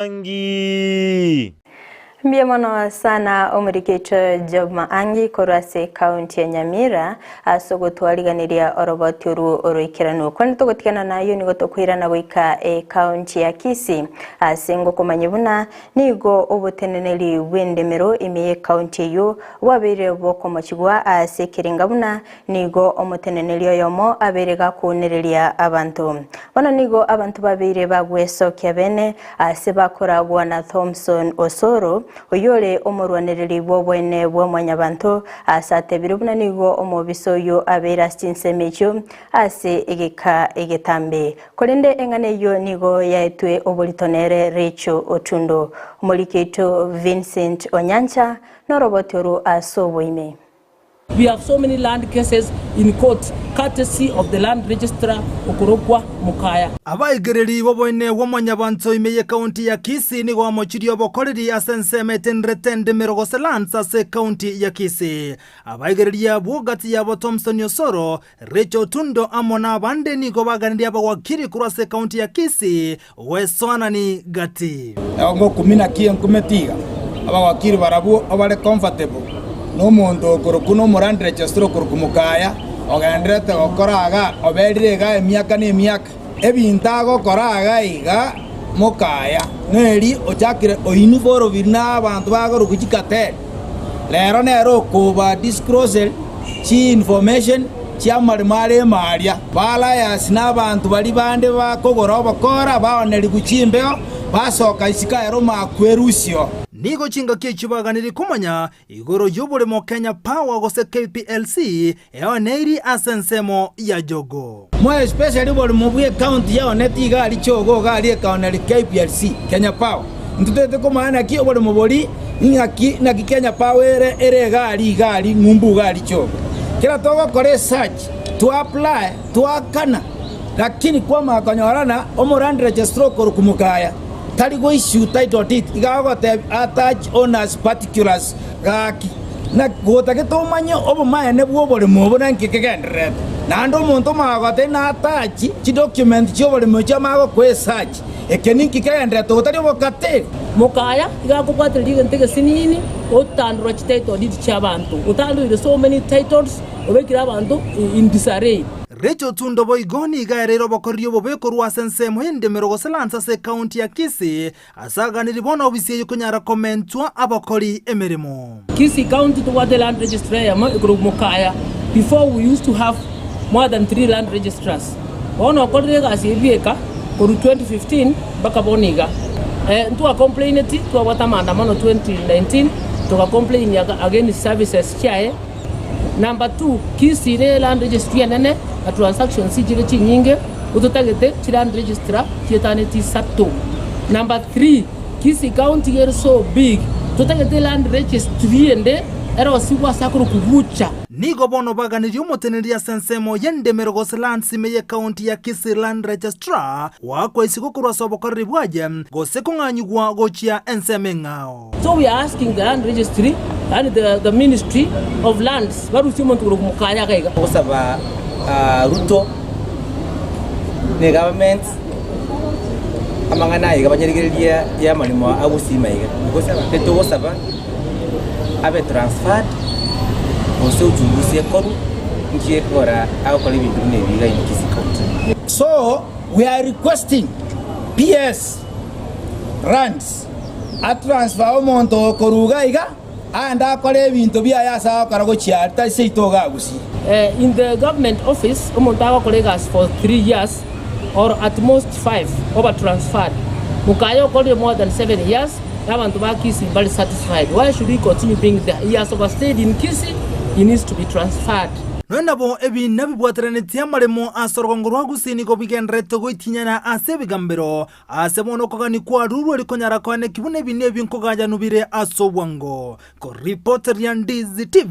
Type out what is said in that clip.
Angi Mbiamono sana omurikecho Job Maangi korase county ya Nyamira asogotwariganiria oroboturu oroikirano kwani togotikana nayo nigotokwirana goika county ya Kisii asengo komanyibuna nigo oboteneneri bwendemero imiye county yo wabere bokomachigwa asekiringabuna nigo omoteneneri yomo aberega kunereria abantu bana nigo abantu babire bagweso kyabene asebakoragwa na Thompson Osoro oyole omorwanereri bwobwene bw'amanyabantu asatebire buna nigo omobiso yo abera stinsemecho ase egetambe kolende engane yo nigo yaetwe obolitonere Recho Otundo omoliketo Vincent Onyancha norobotoro asoboime. We have so many land cases in court, courtesy of the land registrar Okorokwa Mukaya. Abaigereri boboine w'amanyabantu imeye county ya Kisii nigo amochirio bokoreri asensemeten retende merogose lands ase county ya Kisii. Abaigereri abo gati yabo Thompson Osoro, Recho Otundo amona bande nigo baganiria bagwakiri kurase county ya Kisii weswana ni gati. Ngo kumina kiye nkumetiga abagwakiri barabu abale comfortable. No muntu kurukuno murand registro kurukumukaya ogendrete gokoraga oberega emyaka n'emyaka ebintago koraga iga mukaya neri ochakire oinivoro birna abantu bagorukikate lero nero kuba disclosure chi information chiamarmare maria bala yasina abantu bali bande bakogora obakora baoneri guchimbeo basoka isika ero makwerusio nigo chinga kichibaganiri kumanya igoro yobole mo Kenya Power gose KPLC eoneiri asensemo ya jogo mo especially bole mo bwe county ya oneti gali chogo gali kaoneri KPLC Kenya Power ntutete ko maana ki bole mo boli ingaki na Kenya Power ere gali ngumbu gali chogo kila togo kore search to apply to akana lakini kwa makanyorana omorand registro korukumukaya taligo issue title deed igago te attach owners particulars gaki na gotake to manyo obo maene bwobole mobona nkikegendret nando muntu magote na attach chi document chobole mocha mago kwe search ekeninki kegendret totali bokate Mukaya igago kwatiriga ntege sinini otandura title deed chabantu utandu so many titles obekira abantu in disarray. Recho Otundo boigoni gaerero bokorio bobeko ruasense muhende merogose lansa se county ya Kisii asaganiri bona obisi yukunyara komentwa abokori emeremo. Kisii county to what the land registrar ya Mukaya before we used to have more than 3 land registrars. Ono kodrega asibieka koru 2015 baka boniga. Ntua complaineti to watamanda mano 2019 to complain against services chae. Number 2 Kisii ne land registry nene a transaction sijile chinyinge utotagete land registrar tietaneti sato. Number 3 Kisii county is so big tutagete land registry ende era wasiwa sakuru kugucha nigo bono baganiri omoteneria sensemo yende merogose lands imeye county ya Kisii land registrar wako isiko kurasa bokorri bwaje gose kunganyugwa gochia ensemengao. So we are asking the land registry and the ministry of lands barusimu tukumukanya kaiga osaba ruto ne government amangana iga banyerigeria ya malimo agusima iga gosaba teto osaba abe transferred ose uchunguzi ekoru nkie kora au kali bintu ne biga in Kisii county. So we are requesting PS runs a transfer omonto koruga iga anda kole ebintu bya yasa karago chiata seitoga Gusii. In the government office omonto colleagues for 3 years or at most 5 over transferred. Mukayo kole more than 7 years. Abantu ba Kisii very satisfied. Why should he continue being there? He has overstayed in Kisii. He needs to be transferred. Nabo ebi nabibwaterenetia maremo asorongorwa Gusii niko bigendreto goitinyana ase bigambero ase mono kogani kwa ruru elikonyara kwane kibune binebi nkoganja nubire asobwango ko reporter ya Ndizi TV.